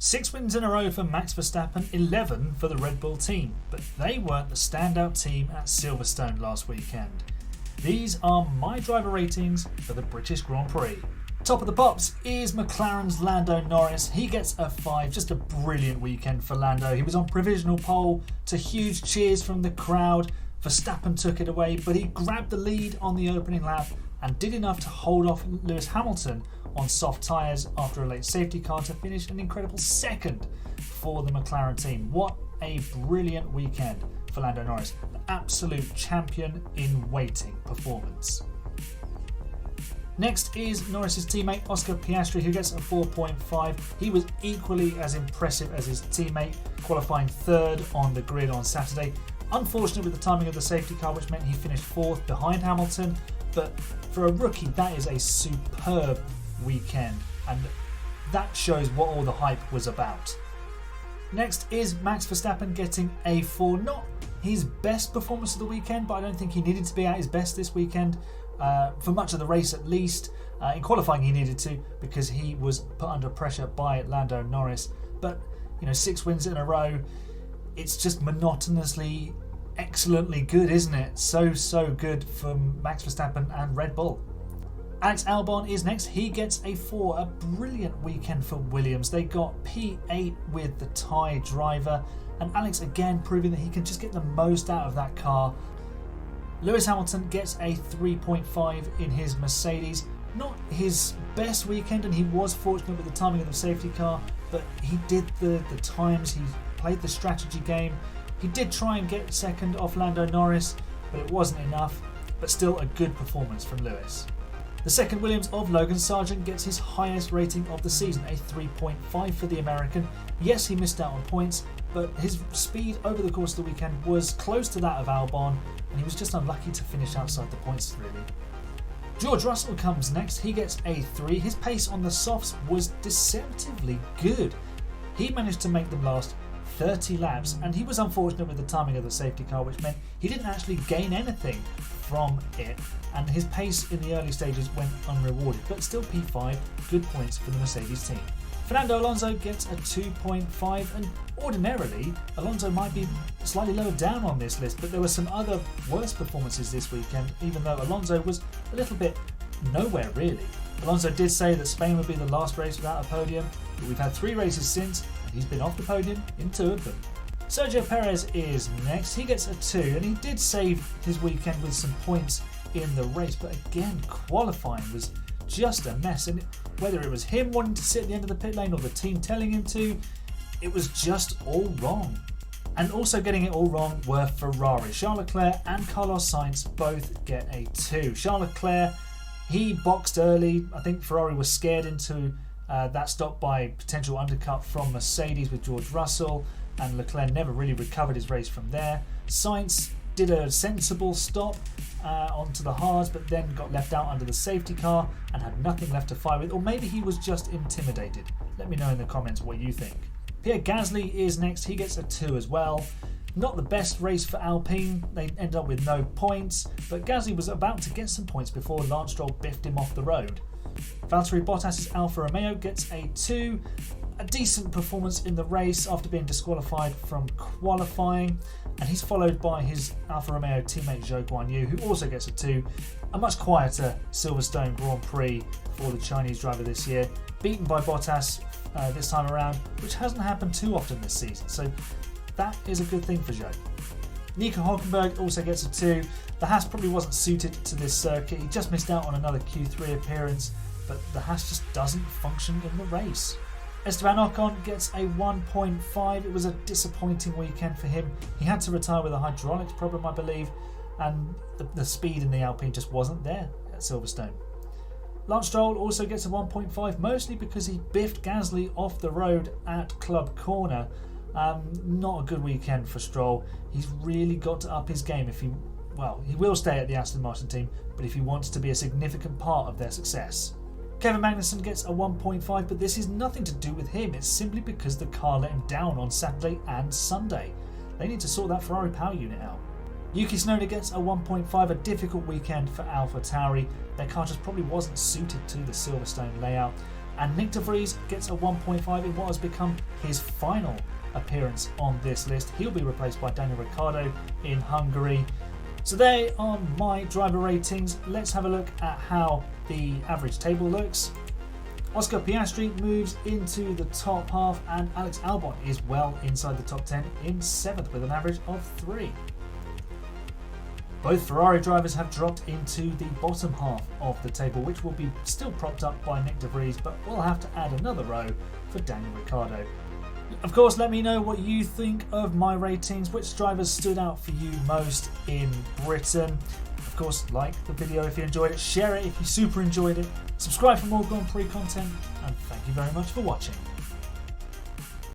6 wins in a row for Max Verstappen, 11 for the Red Bull team, but they weren't the standout team at Silverstone last weekend. These are my driver ratings for the British Grand Prix. Top of the pops is McLaren's Lando Norris. He gets a 5, just a brilliant weekend for Lando. He was on provisional pole to huge cheers from the crowd. Verstappen took it away, but he grabbed the lead on the opening lap and did enough to hold off Lewis Hamilton on soft tyres after a late safety car to finish an incredible second for the McLaren team. What a brilliant weekend for Lando Norris. An absolute champion in waiting performance. Next is Norris's teammate Oscar Piastri, who gets a 4.5. He was equally as impressive as his teammate, qualifying third on the grid on Saturday. Unfortunate with the timing of the safety car, which meant he finished fourth behind Hamilton, but for a rookie that is a superb weekend, and that shows what all the hype was about. Next is Max Verstappen getting a 4. Not his best performance of the weekend, but I don't think he needed to be at his best this weekend, for much of the race at least. In qualifying he needed to, because he was put under pressure by Lando Norris. But 6 wins in a row, it's just monotonously excellently good, isn't it? So good for Max Verstappen and Red Bull. Alex Albon is next. He gets a 4. A brilliant weekend for Williams. They got P8 with the Thai driver, and Alex again proving that he can just get the most out of that car. Lewis Hamilton gets a 3.5 in his Mercedes. Not his best weekend, and he was fortunate with the timing of the safety car, but he did the times, he played the strategy game. He did try and get second off Lando Norris, but it wasn't enough. But still a good performance from Lewis. The second Williams of Logan Sargent gets his highest rating of the season, a 3.5 for the American. Yes, he missed out on points, but his speed over the course of the weekend was close to that of Albon, and he was just unlucky to finish outside the points really. George Russell comes next. He gets a 3. His pace on the softs was deceptively good. He managed to make them last 30 laps, and he was unfortunate with the timing of the safety car, which meant he didn't actually gain anything from it, and his pace in the early stages went unrewarded, but still P5, good points for the Mercedes team. Fernando Alonso gets a 2.5, and ordinarily Alonso might be slightly lower down on this list, but there were some other worse performances this weekend, even though Alonso was a little bit nowhere really. Alonso did say that Spain would be the last race without a podium, but we've had 3 races since, and he's been off the podium in 2 of them. Sergio Perez is next. He gets a 2, and he did save his weekend with some points in the race, but again qualifying was just a mess, and whether it was him wanting to sit at the end of the pit lane or the team telling him to, it was just all wrong. And also getting it all wrong were Ferrari. Charles Leclerc and Carlos Sainz both get a 2. Charles Leclerc, he boxed early. I think Ferrari was scared into that stop by potential undercut from Mercedes with George Russell, and Leclerc never really recovered his race from there. Sainz did a sensible stop onto the hards, but then got left out under the safety car and had nothing left to fight with, or maybe he was just intimidated. Let me know in the comments what you think. Pierre Gasly is next. He gets a 2 as well. Not the best race for Alpine. They end up with no points, but Gasly was about to get some points before Lance Stroll biffed him off the road. Valtteri Bottas' Alfa Romeo gets a 2. A decent performance in the race after being disqualified from qualifying, and he's followed by his Alfa Romeo teammate Zhou Guanyu, who also gets a 2. A much quieter Silverstone Grand Prix for the Chinese driver this year, beaten by Bottas this time around, which hasn't happened too often this season, so that is a good thing for Zhou. Nico Hülkenberg also gets a 2. The Haas probably wasn't suited to this circuit. He just missed out on another Q3 appearance, but the Haas just doesn't function in the race. Esteban Ocon gets a 1.5. It was a disappointing weekend for him. He had to retire with a hydraulics problem, I believe, and the speed in the Alpine just wasn't there at Silverstone. Lance Stroll also gets a 1.5, mostly because he biffed Gasly off the road at Club Corner. Not a good weekend for Stroll. He's really got to up his game if he will stay at the Aston Martin team, but if he wants to be a significant part of their success. Kevin Magnussen gets a 1.5, but this is nothing to do with him. It's simply because the car let him down on Saturday and Sunday. They need to sort that Ferrari power unit out. Yuki Tsunoda gets a 1.5, a difficult weekend for AlphaTauri. Their car just probably wasn't suited to the Silverstone layout, And Nick de Vries gets a 1.5 in what has become his final appearance on this list. He'll be replaced by Daniel Ricciardo in Hungary. So there are my driver ratings. Let's have a look at how the average table looks. Oscar Piastri moves into the top half, and Alex Albon is well inside the top 10 in 7th with an average of 3. Both Ferrari drivers have dropped into the bottom half of the table, which will be still propped up by Nick de Vries, but we'll have to add another row for Daniel Ricciardo. Of course, let me know what you think of my ratings, which drivers stood out for you most in Britain. Of course, like the video if you enjoyed it, share it if you super enjoyed it, subscribe for more Grand Prix content, and thank you very much for watching.